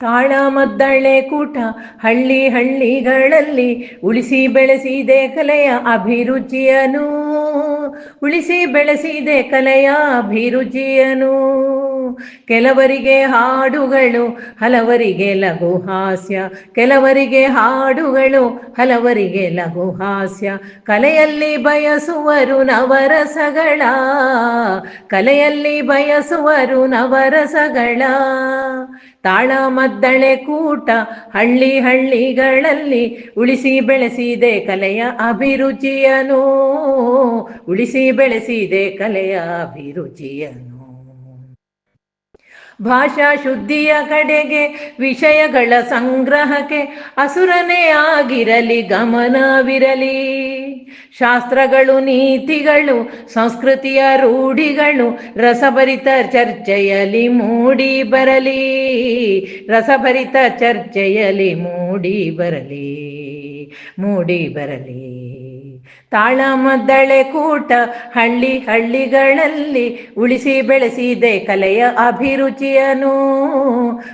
ತಾಳಮದ್ದಳೆ ಕೂಟ ಹಳ್ಳಿ ಹಳ್ಳಿಗಳಲ್ಲಿ ಉಳಿಸಿ ಬೆಳೆಸಿದೆ ಕಲೆಯ ಅಭಿರುಚಿಯನು, ಉಳಿಸಿ ಬೆಳೆಸಿದೆ ಕಲೆಯ ಅಭಿರುಚಿಯನು. ಕೆಲವರಿಗೆ ಹಾಡುಗಳು ಹಲವರಿಗೆ ಲಘು ಹಾಸ್ಯ, ಕೆಲವರಿಗೆ ಹಾಡುಗಳು ಹಲವರಿಗೆ ಲಘು ಹಾಸ್ಯ. ಕಲೆಯಲ್ಲಿ ಬಯಸುವರು ನವರಸಗಳ, ಕಲೆಯಲ್ಲಿ ಬಯಸುವರು ನವರಸಗಳ. ತಾಳಮದ್ದಳೆ ಕೂಟ ಹಳ್ಳಿ ಹಳ್ಳಿಗಳಲ್ಲಿ ಉಳಿಸಿ ಬೆಳೆಸಿದೆ ಕಲೆಯ ಅಭಿರುಚಿಯನು, ಉಳಿಸಿ ಬೆಳೆಸಿದೆ ಕಲೆಯ ಅಭಿರುಚಿಯನು. ಭಾಷಾ ಶುದ್ಧಿಯ ಕಡೆಗೆ ವಿಷಯಗಳ ಸಂಗ್ರಹಕ್ಕೆ ಅಸುರನೇ ಆಗಿರಲಿ ಗಮನವಿರಲಿ. ಶಾಸ್ತ್ರಗಳು ನೀತಿಗಳು ಸಂಸ್ಕೃತಿಯ ರೂಢಿಗಳು ರಸಭರಿತ ಚರ್ಚೆಯಲ್ಲಿ ಮೂಡಿ ಬರಲಿ, ರಸಭರಿತ ಚರ್ಚೆಯಲ್ಲಿ ಮೂಡಿ ಬರಲಿ, ಮೂಡಿ ಬರಲಿ. ತಾಳಮದ್ದಳೆ ಕೂಟ ಹಳ್ಳಿ ಹಳ್ಳಿಗಳಲ್ಲಿ ಉಳಿಸಿ ಬೆಳೆಸಿದೆ ಕಲೆಯ ಅಭಿರುಚಿಯನು,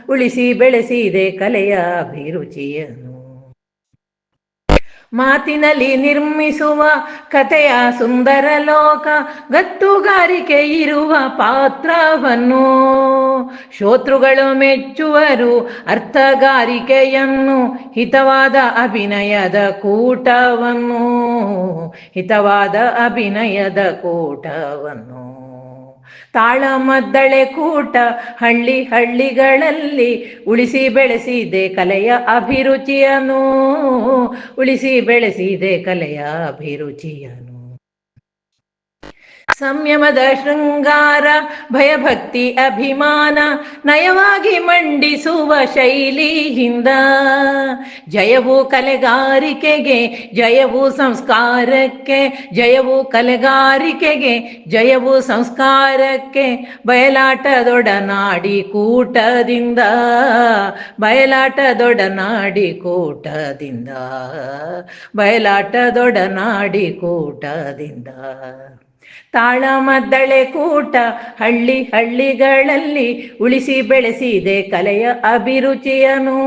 ಉಳಿಸಿ ಬೆಳೆಸಿದೆ ಕಲೆಯ ಅಭಿರುಚಿಯನು. ಮಾತಿನಲ್ಲಿ ನಿರ್ಮಿಸುವ ಕಥೆಯ ಸುಂದರ ಲೋಕ, ಗತ್ತುಗಾರಿಕೆ ಇರುವ ಪಾತ್ರವನ್ನು ಶ್ರೋತೃಗಳು ಮೆಚ್ಚುವರು ಅರ್ಥಗಾರಿಕೆಯನ್ನು. ಹಿತವಾದ ಅಭಿನಯದ ಕೂಟವನ್ನು, ಹಿತವಾದ ಅಭಿನಯದ ಕೂಟವನ್ನು. ತಾಳಮದ್ದಳೆ ಕೂಟ ಹಳ್ಳಿ ಹಳ್ಳಿಗಳಲ್ಲಿ ಉಳಿಸಿ ಬೆಳೆಸಿದೆ ಕಲೆಯ ಅಭಿರುಚಿಯನು, ಉಳಿಸಿ ಬೆಳೆಸಿದೆ ಕಲೆಯ ಅಭಿರುಚಿಯನು. ಸಂಯಮದ ಶೃಂಗಾರ ಭಯಭಕ್ತಿ ಅಭಿಮಾನ ನಯವಾಗಿ ಮಂಡಿಸುವ ಶೈಲಿಯಿಂದ, ಜಯವು ಕಲೆಗಾರಿಕೆಗೆ ಜಯವು ಸಂಸ್ಕಾರಕ್ಕೆ, ಜಯವು ಕಲೆಗಾರಿಕೆಗೆ ಜಯವು ಸಂಸ್ಕಾರಕ್ಕೆ. ಬಯಲಾಟದೊಡನಾಡಿ ಕೂಟದಿಂದ, ಬಯಲಾಟದೊಡನಾಡಿ ಕೂಟದಿಂದ, ಬಯಲಾಟದೊಡನಾಡಿ ಕೂಟದಿಂದ. ತಾಳಮದ್ದಳೆ ಕೂಟ ಹಳ್ಳಿ ಹಳ್ಳಿಗಳಲ್ಲಿ ಉಳಿಸಿ ಬೆಳೆಸಿದೆ ಕಲೆಯ ಅಭಿರುಚಿಯನು,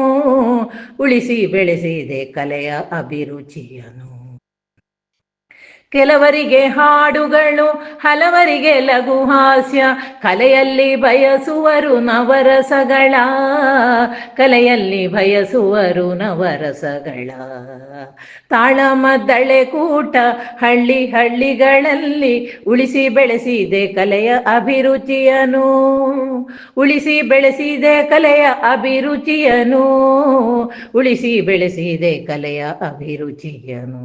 ಉಳಿಸಿ ಬೆಳೆಸಿದೆ ಕಲೆಯ ಅಭಿರುಚಿಯನು. ಕೆಲವರಿಗೆ ಹಾಡುಗಳು ಹಲವರಿಗೆ ಲಘು ಹಾಸ್ಯ, ಕಲೆಯಲ್ಲಿ ಬಯಸುವರು ನವರಸಗಳ, ಕಲೆಯಲ್ಲಿ ಬಯಸುವರು ನವರಸಗಳ. ತಾಳಮದ್ದಳೆ ಕೂಟ ಹಳ್ಳಿ ಹಳ್ಳಿಗಳಲ್ಲಿ ಉಳಿಸಿ ಬೆಳೆಸಿದೆ ಕಲೆಯ ಅಭಿರುಚಿಯನು, ಉಳಿಸಿ ಬೆಳೆಸಿದೆ ಕಲೆಯ ಅಭಿರುಚಿಯನು, ಉಳಿಸಿ ಬೆಳೆಸಿದೆ ಕಲೆಯ ಅಭಿರುಚಿಯನು.